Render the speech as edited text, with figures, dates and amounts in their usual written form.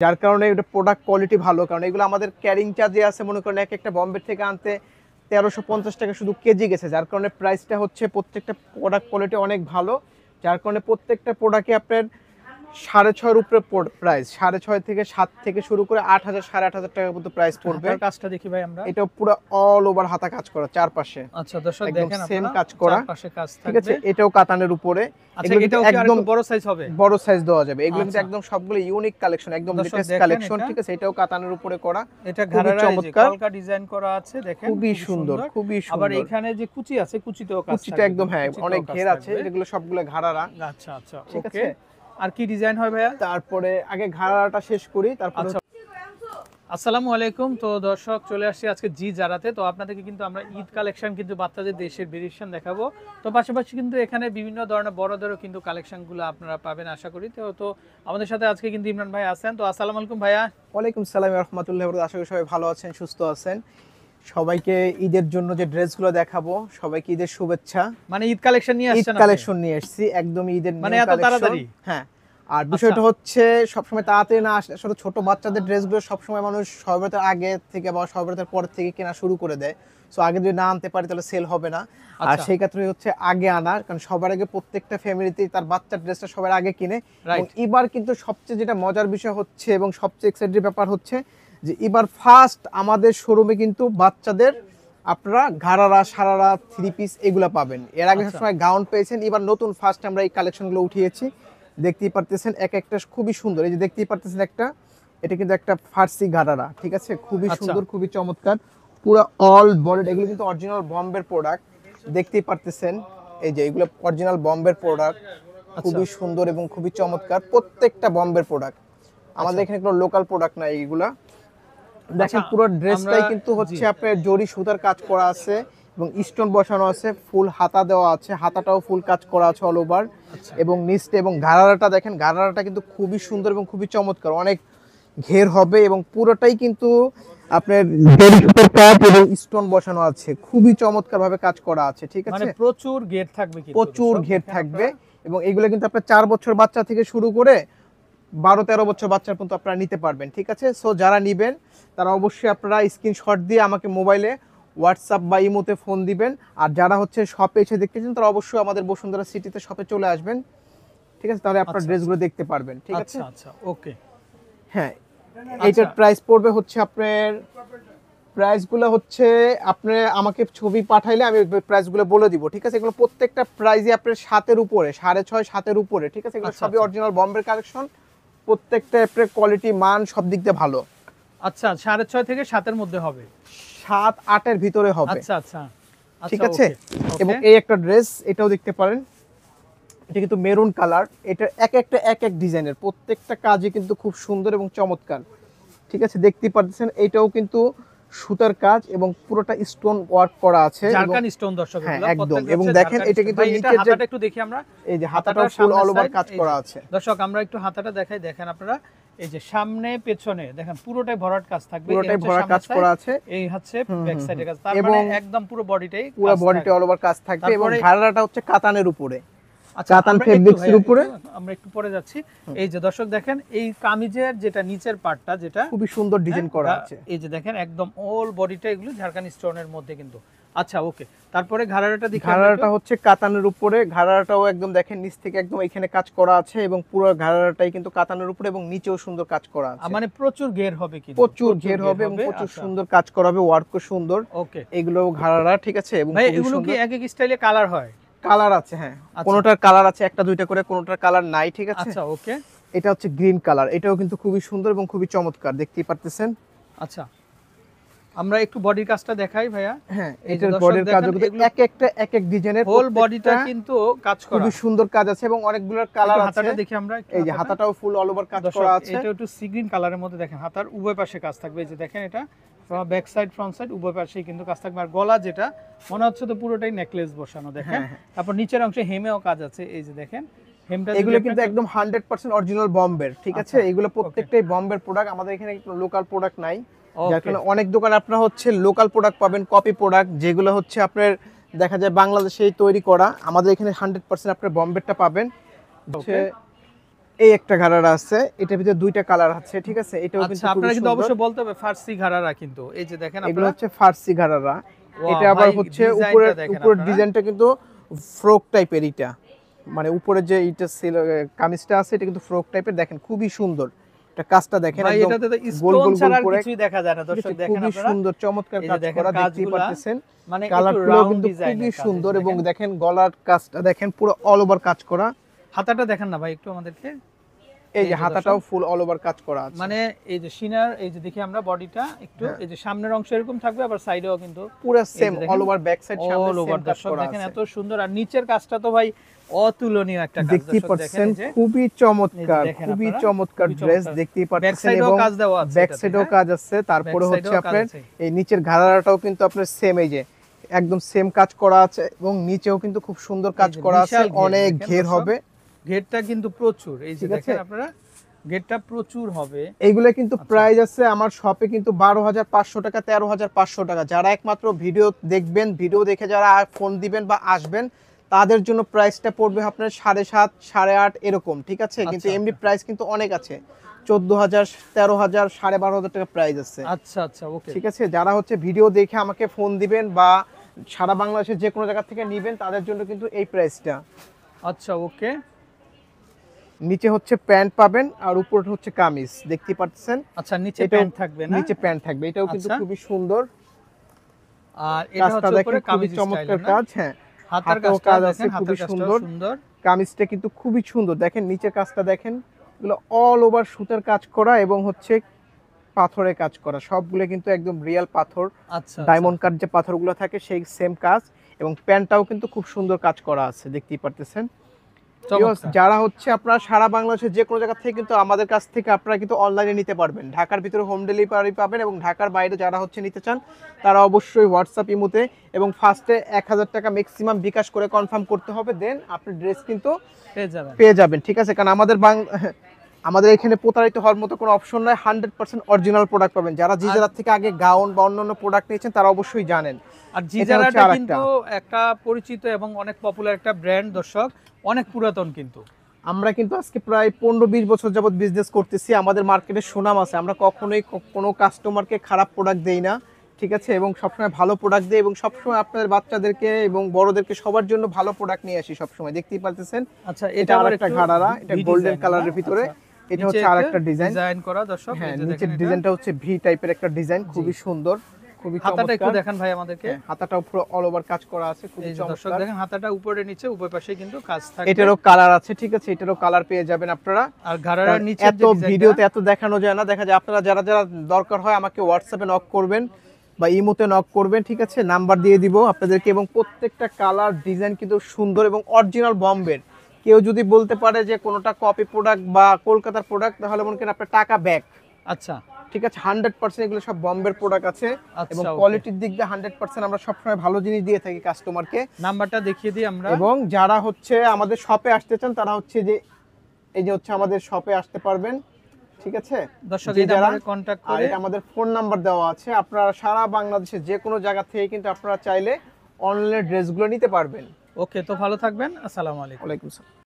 যার কারণে এটা প্রোডাক্ট কোয়ালিটি ভালো, কারণ এগুলো আমাদের ক্যারিং চার্জে আছে মনে করেন এক একটা বম্বে থেকে আনতে 1350 টাকা শুধু কেজি গেছে, যার কারণে প্রাইসটা হচ্ছে প্রত্যেকটা প্রোডাক্ট কোয়ালিটি অনেক ভালো, যার কারণে প্রত্যেকটা প্রোডাক্টে আপনার 6,500 উপরে প্রাইস, 6,500 থেকে 7 থেকে শুরু করে 8,000 8,500 টাকা পর্যন্ত প্রাইস পড়বে। কাজটা দেখি ভাই আমরা, এটা পুরো অল ওভার হাতা কাজ করা চারপাশে। আচ্ছা দর্শক দেখেন সেম কাজ করা, চারপাশে কাজ থাকবে, ঠিক আছে। এটাও কাতানের উপরে, এগুলো কিন্তু একদম বড় সাইজ হবে, বড় সাইজ দেওয়া যাবে। এগুলো কিন্তু একদম সবগুলো ইউনিক কালেকশন, একদম লেটেস্ট কালেকশন, ঠিক আছে। এটাও কাতানের উপরে করা, এটা ঘাড়ারা চমৎকার কলকা ডিজাইন করা আছে, দেখেন খুবই সুন্দর, খুবই সুন্দর। আবার এখানে যে কুচি আছে, কুচিতেও কাজ, কুচিটা একদম হ্যাঁ অনেক ঘের আছে, এগুলো সবগুলো ঘাড়ারা। আচ্ছা আচ্ছা, ঠিক আছে। আর কি ডিজাইন হয় ভাইয়া? তারপরে আগে ঘাড়াটা শেষ করি, তারপর আসসালামু আলাইকুম। তো দর্শক চলে আসছি আজকে জি জারাতে। তো আপনাদেরকে কিন্তু আমরা ঈদ কালেকশন কিন্তু বাচ্চাদের দেশের ভেরিয়েশন দেখাবো। তো পাশাপাশি কিন্তু এখানে বিভিন্ন ধরনের বড়দেরও কিন্তু কালেকশনগুলো আপনারা পাবেন আশা করি। তো আমাদের সাথে আজকে কিন্তু ইমরান ভাই আছেন। তো আসসালামু আলাইকুম ভাইয়া। ওয়ালাইকুম সালাম ওয়া রাহমাতুল্লাহি ওয়া বারাকাতুহু। আশা করি সবাই ভালো আছেন, সুস্থ আছেন। সবাইকে ঈদের জন্য যে ড্রেসগুলো দেখাবো, সবাইকে ঈদের শুভেচ্ছা। মানে ঈদ কালেকশন নিয়ে আসছেন? ঈদ কালেকশন নিয়ে আসছি, একদম ঈদের মানে এত তাড়াতাড়ি? হ্যাঁ। আর বিষয়টা হচ্ছে সবসময় তাড়াতাড়ি না আসলে আসলে ছোট বাচ্চাদের ড্রেসগুলো সবসময় মানুষ সবেতের আগে থেকে বা সবেতের পর থেকে কেনা শুরু করে দেয়। সো আগে যদি না আনতে পারি তাহলে সেল হবে না। আর সেই ক্ষেত্রে হচ্ছে আগে আনার, কারণ সবার আগে প্রত্যেকটা ফ্যামিলিতে তার বাচ্চার ড্রেসটা সবার আগে কিনে। এবং এবার কিন্তু সবচেয়ে যেটা মজার বিষয় হচ্ছে এবং সবচেয়ে এক্সাইটেড ব্যাপার হচ্ছে যে এবার ফার্স্ট আমাদের শোরুমে কিন্তু বাচ্চাদের আপনারা ঘাড়ারা, সারারা, থ্রি পিস এগুলো পাবেন। এর আগে সবসময় গাউন পেয়েছেন, এবার নতুন ফার্স্ট আমরা এই কালেকশনগুলো উঠিয়েছি। দেখতেই পারতেছেন এক একটা খুবই সুন্দর, এই যে দেখতেই পারতেছেন একটা, এটা কিন্তু একটা ফার্সি ঘাড়ারা, ঠিক আছে। খুবই সুন্দর, খুবই চমৎকার, পুরো অল বডি। এগুলো কিন্তু অরিজিনাল বম্বের প্রোডাক্ট, দেখতেই পারতেছেন। এই যে এগুলো অরিজিনাল বম্বের প্রোডাক্ট, খুবই সুন্দর এবং খুবই চমৎকার। প্রত্যেকটা বম্বের প্রোডাক্ট, আমাদের এখানে কোনো লোকাল প্রোডাক্ট নাই। এইগুলা দেখেন পুরো ড্রেসটাই কিন্তু হচ্ছে আপনার জরি সুতার কাজ করা আছে এবং স্টোন বসানো আছে, ফুল হাতা দেওয়া আছে, হাতাটাও ফুল কাজ করা আছে অল ওভার। এবং নিচে এবং ঘাড়ারাটা দেখেন, ঘাড়ারাটা কিন্তু খুবই সুন্দর এবং খুবই চমৎকার, অনেক ঘের হবে এবং পুরোটাই কিন্তু আপনার জরি সুতার কাজ এবং স্টোন বসানো আছে, খুবই চমৎকার ভাবে কাজ করা আছে, ঠিক আছে। মানে প্রচুর ঘের থাকবে, প্রচুর ঘের থাকবে। এবং এগুলো কিন্তু আপনার 4 বছর বাচ্চা থেকে শুরু করে 12-13 বছর বাচ্চার পর্যন্ত আপনারা নিতে পারবেন, ঠিক আছে। সো যারা নেবেন তারা অবশ্যই আপনারা স্ক্রিনশট দিয়ে আমাকে মোবাইলে হোয়াটসঅ্যাপ বা ইমোতে ফোন দিবেন। আর যারা হচ্ছে শপে এসে দেখতে চান তারা অবশ্যই আমাদের বসুন্ধরা সিটিতে শপে চলে আসবেন, ঠিক আছে। তাহলে আপনারা ড্রেসগুলো দেখতে পারবেন, ঠিক আছে। আচ্ছা ওকে। হ্যাঁ, এইটার প্রাইস পড়বে হচ্ছে আপনার, প্রাইসগুলো হচ্ছে আপনি আমাকে ছবি পাঠাইলে আমি প্রাইসগুলো বলে দিব, ঠিক আছে। এগুলো প্রত্যেকটা প্রাইসই আপনার 7-এর উপরে, 6.5 7-এর উপরে, ঠিক আছে। এগুলো সবই অরিজিনাল বম্বের কালেকশন, প্রত্যেকটা আপনার কোয়ালিটি মান সব দিক দিয়ে ভালো। আচ্ছা 6.5 থেকে 7-এর মধ্যে হবে, 7-8-এর ভিতরে হবে। আচ্ছা আচ্ছা, ঠিক আছে। এবং এই একটা ড্রেস, এটাও দেখতে পারেন, এটা কিন্তু মেরুন কালার। এটা এক এক ডিজাইনের, প্রত্যেকটা কাজই কিন্তু খুব সুন্দর এবং চমৎকার, ঠিক আছে। দেখতেই পাচ্ছেন এইটাও কিন্তু সুতার কাজ এবং পুরোটা স্টোন ওয়ার্ক করা আছে, জারকান স্টোন দর্শক, হ্যাঁ একদম। এবং দেখেন এটা কিন্তু নিচের যে হাতাটা একটু দেখি আমরা, এই যে হাতাটা ফুল অল ওভার কাজ করা আছে। দর্শক আমরা একটু হাতাটা দেখাই, দেখেন আপনারা এই যে সামনে পেছনে দেখেন পুরোটাই ভরাট কাজ থাকবে, পুরোটাই ভরাট কাজ করা আছে। এই হচ্ছে ব্যাক সাইডের কাজ, তার মানে একদম পুরো বডিটাই, পুরো বডিটা অল ওভার কাজ থাকবে। এবং ঘাড়াটা হচ্ছে কাতানের উপরে, আচ্ছা কাতান ফেব্রিক্সের উপরে। আমরা একটু পরে যাচ্ছি। এই যে দর্শক দেখেন এই কামিজের যেটা নিচের পার্টটা, যেটা খুবই সুন্দর ডিজাইন করা আছে, এই যে দেখেন একদম অল বডিটা এগুলো ঝাড়খান স্টোনের মধ্যে কিন্তু। আচ্ছা ওকে, তারপরে ঘাড়াটা দেখি। ঘাড়াটা হচ্ছে কাতানের উপরে, ঘাড়াটাও একদম দেখেন নিচ থেকে একদম এখানে কাজ করা আছে এবং পুরো ঘাড়াটাই কিন্তু কাতানের উপরে এবং নিচেও সুন্দর কাজ করা আছে। মানে প্রচুর ঘের হবে, কিন্তু প্রচুর ঘের হবে এবং প্রচুর সুন্দর কাজ করা হবে, ওয়ার্কও সুন্দর। ওকে, এগুলো ঘাড়ারা, ঠিক আছে। এবং এগুলো কি এক এক স্টাইলে কালার হয়? কালার আছে, হ্যাঁ। কোনটার কালার আছে একটা দুইটা করে, কোনটার কালার নাই, ঠিক আছে। আচ্ছা ওকে, এটা হচ্ছে গ্রিন কালার, এটাও কিন্তু খুবই সুন্দর এবং খুবই চমৎকার, দেখতেই পারতেছেন। আচ্ছা আমরা একটু বডির কাজটা দেখাই ভাইয়া। হ্যাঁ, এটার বডির কাজও কিন্তু এক এক ডিজাইনের, হোল বডিটা কিন্তু কাজ করা, খুবই সুন্দর কাজ আছে এবং অনেকগুলো কালার আছে। হাতাটা দেখি আমরা, এই যে হাতাটাও ফুল অল ওভার কাজ করা আছে। এটা একটু সি গ্রিন কালারের মধ্যে দেখেন, হাতার উভয় পাশে কাজ থাকবে। এই যে দেখেন এটা ব্যাক সাইড ফ্রন্ট সাইড উভয় পাশেই কিন্তু কাজ থাকবে। আর গলা যেটা মনে হচ্ছে তো পুরোটাই নেকলেস বসানো, দেখেন। তারপর নিচের অংশে হেমেও কাজ আছে, এই যে দেখেন হেমটা। এগুলো কিন্তু একদম 100% অরিজিনাল বম্বের, ঠিক আছে। এগুলো প্রত্যেকটাই বম্বের প্রোডাক্ট, আমাদের এখানে লোকাল প্রোডাক্ট নাই। যার কারণে অনেক দোকানে আপনারা হচ্ছে লোকাল প্রোডাক্ট পাবেন, কপি প্রোডাক্ট, যেগুলো হচ্ছে আপনার দেখা যায় বাংলাদেশেই তৈরি করা। আমাদের এখানে 100% আপনার বম্বেরটা পাবেন। এই একটা ঘাড়ারা আছে, এটার ভিতরে দুইটা কালার আছে, ঠিক আছে। এটাও কিন্তু আচ্ছা, আপনারা কিন্তু অবশ্যই বলতে হবে ফার্সি ঘাড়ারা, কিন্তু এই যে দেখেন এগুলো আপনারা, হচ্ছে ফার্সি ঘাড়ারা। ওয়াও এটা আবার ভাই, হচ্ছে ডিজাইনটা দেখেন উপরের আপনারা। ডিজাইনটা কিন্তু ফ্রক টাইপের, এটা মানে উপরে যে এটা ছিল কামিজটা আছে এটা কিন্তু ফ্রক টাইপের, দেখেন খুবই সুন্দর। এটা কাজটা দেখেন ভাই একদম এটাতে তো গোল স্টোন গোল ছাড়া গোল আর করে, কিছুই দেখা যায় না দর্শক, দেখেন খুবই আপনারা সুন্দর চমৎকার এই যে কাজ দেখেন করা, দেখতেই কাজগুলা, পাচ্ছেন। মানে একটু কালারগুলো রাউন্ড কিন্তু ডিজাইনের খুবই কাজ, সুন্দর, এই যে এবং দেখেন। দেখেন গলার কাজটা দেখেন পুরো অল ওভার কাজ করা। হাতাটা দেখেন না ভাই একটু আমাদেরকে, এই এই যে যে হাতাটাও দর্শক, ফুল অল ওভার কাজ করা আছে, মানে এই যে সিনার, এই যে দেখি আমরা বডিটা একটু, হ্যাঁ। এই যে সামনের অংশ এরকম থাকবে, আবার সাইডেও কিন্তু পুরো এই যে সেম দেখেন, অল ওভার ব্যাক সাইড সামনে অল সেম ওভার কাজ দর্শক করা দেখেন আছে। এত সুন্দর। আর নিচের কাজটা তো ভাই অতুলনীয় একটা কাজ দেখতেই দর্শক, দেখেন পাচ্ছেন এই যে খুবই চমৎকার, দেখেন খুবই আপনারা, চমৎকার খুবই ড্রেস, চমৎকার। দেখতেই ব্যাক পাচ্ছেন। সাইডেও এবং কাজ দেওয়া আছে, ব্যাক এটাতে, সাইডেও হ্যাঁ? কাজ আছে, তারপরে ব্যাক হচ্ছে সাইডেও কাজ আপনার আছে। এই নিচের ঘাড়াটাও কিন্তু আপনার সেম, এই যে একদম সেম কাজ করা আছে, এবং নিচেও কিন্তু খুব সুন্দর কাজ এই যে করা আছে, বিশাল ঘের, অনেক দেখেন ঘের দর্শক। হবে। ঘেরটা কিন্তু প্রচুর, এই যে ঠিক আছে। দেখেন আপনারা ঘেরটা প্রচুর হবে। এইগুলা কিন্তু আচ্ছা। প্রাইস আছে আমার শপে কিন্তু 12,500 টাকা, 13,500 টাকা। যারা একমাত্র ভিডিও দেখবেন, ভিডিও দেখে যারা ফোন দিবেন বা আসবেন, তাদের জন্য প্রাইসটা পড়বে আপনার 7,500, 8,500 এরকম, ঠিক আছে। কিন্তু আচ্ছা, এমনি প্রাইস কিন্তু অনেক আছে, 14,000, 13,000, 12,500 টাকা প্রাইস আছে, আচ্ছা আচ্ছা, ওকে। ঠিক আছে। যারা হচ্ছে ভিডিও দেখে আমাকে ফোন দিবেন বা সারা বাংলাদেশের যে কোনো জায়গা থেকে নেবেন, তাদের জন্য কিন্তু এই প্রাইসটা। আচ্ছা, ওকে। নিচে হচ্ছে প্যান্ট পাবেন, আর উপরে হচ্ছে কামিজ, দেখতে পাচ্ছেন। আচ্ছা, নিচে এটাও- প্যান্ট থাকবে না? নিচে প্যান্ট থাকবে, এটাও কিন্তু আচ্ছা। খুবই সুন্দর। আর এটা কাজটা হচ্ছে দেখেন উপরে খুবই কামিজ চমৎকার স্টাইলের না? কাজ, হ্যাঁ। হাতার হাতেও কাজটা কাজ আছে দেখেন, খুবই হাতার কাজটাও সুন্দর। সুন্দর। কামিজটা কিন্তু খুবই সুন্দর, দেখেন নিচের কাজটা দেখেন, এগুলো অল ওভার সুতার কাজ করা এবং হচ্ছে পাথরের কাজ করা, সবগুলো কিন্তু একদম রিয়েল পাথর, আচ্ছা, ডায়মন্ড কাট যে পাথরগুলো থাকে সেই সেম কাজ। এবং প্যান্টটাও কিন্তু খুব সুন্দর কাজ করা আছে, দেখতেই পারতেছেন। চমৎকার। যারা হচ্ছে আপনারা সারা বাংলাদেশের যে কোনো জায়গা থেকে কিন্তু আমাদের কাছ থেকে আপনারা কিন্তু অনলাইনে নিতে পারবেন। ঢাকার ভিতরে হোম ডেলিভারি পাবেন, এবং ঢাকার বাইরে যারা হচ্ছে নিতে চান তারা অবশ্যই হোয়াটসঅ্যাপ ইমোতে এবং ফার্স্টে 1,000 টাকা ম্যাক্সিমাম বিকাশ করে কনফার্ম করতে হবে, দেন আপনি ড্রেস কিন্তু পেয়ে যাবেন। পেয়ে যাবেন, ঠিক আছে। কারণ আমাদের এখানে প্রতারিত হওয়ার মতো কোনো অপশন নাই, 100% অরিজিনাল প্রোডাক্ট পাবেন। যারা জিজারাত থেকে আগে গাউন বা অন্যান্য প্রোডাক্ট নিয়েছেন তারা অবশ্যই জানেন। আর এটা জিজারাটা হচ্ছে আরেকটা। কিন্তু একটা পরিচিত এবং অনেক পপুলার একটা ব্র্যান্ড দর্শক, অনেক পুরাতন কিন্তু। আমরা কিন্তু আজকে প্রায় 15-20 বছর যাবত বিজনেস করতেছি, আমাদের মার্কেটে সুনাম আছে। আমরা কখনোই কোনো কাস্টমারকে খারাপ প্রোডাক্ট দেই না, ঠিক আছে। এবং সবসময় ভালো প্রোডাক্ট দেই, এবং সবসময় আপনাদের বাচ্চাদেরকে এবং বড়দেরকে সবার জন্য ভালো প্রোডাক্ট নিয়ে আসি সবসময়, দেখতেই পারতেছেন। আচ্ছা, এটা আবার আরেকটা একটু ঘাড়ারা, এটা ভি গোল্ডেন ডিজাইন কালারের না? ভিতরে। আচ্ছা। এটা নিচে হচ্ছে আরেকটা ডিজাইন, ডিজাইন করা দর্শক, হ্যাঁ। এই যে নিচের দেখেন এটা। ডিজাইনটা হচ্ছে ভি টাইপের একটা ডিজাইন, খুবই সুন্দর, খুবই হাতাটা একটু চমৎকার। দেখান ভাই আমাদেরকে। হ্যাঁ, হাতাটাও পুরো অল ওভার কাজ করা আছে, খুবই এই যে দর্শক চমৎকার। দেখেন, হাতাটা উপরে নিচে উভয় পাশে কিন্তু কাজ থাকবে। এটারও কালার আছে, ঠিক আছে, এটারও কালার পেয়ে যাবেন আপনারা। আর ঘাড়ার কারণ নিচের এত যে ডিজাইনটা, ভিডিওতে এত দেখানো যায় না, দেখা যায়। আপনারা যারা যারা দরকার হয় আমাকে হোয়াটসঅ্যাপে নক করবেন বা ইমোতে নক করবেন, ঠিক আছে। নাম্বার দিয়ে দিব আপনাদেরকে, এবং প্রত্যেকটা কালার ডিজাইন কিন্তু সুন্দর এবং অরিজিনাল বম্বের। কেউ যদি বলতে পারে যে কোনোটা কপি প্রোডাক্ট বা কলকাতার প্রোডাক্ট, তাহলে মনে করেন আপনার টাকা ব্যাক, আচ্ছা ঠিক আছে। 100% এগুলো সব বম্বের প্রোডাক্ট আছে, আচ্ছা, এবং okay. কোয়ালিটির দিক দিয়ে 100% আমরা সবসময় ভালো জিনিস দিয়ে থাকি কাস্টমারকে। নাম্বারটা দেখিয়ে দিই আমরা। এবং যারা হচ্ছে আমাদের শপে আসতে চান তারা হচ্ছে যে এই যে হচ্ছে আমাদের শপে আসতে পারবেন, ঠিক আছে। দর্শক যে এই যারা- নাম্বারে কন্টাক্ট আর করে, এটা আমাদের ফোন নাম্বার দেওয়া আছে, আপনারা সারা বাংলাদেশে যে কোনো জায়গা থেকে কিন্তু আপনারা চাইলে অনলাইনে ড্রেসগুলো নিতে পারবেন। ওকে, তো ভালো থাকবেন। আসসালামু আলাইকুম। ওয়ালাইকুম আসসালাম।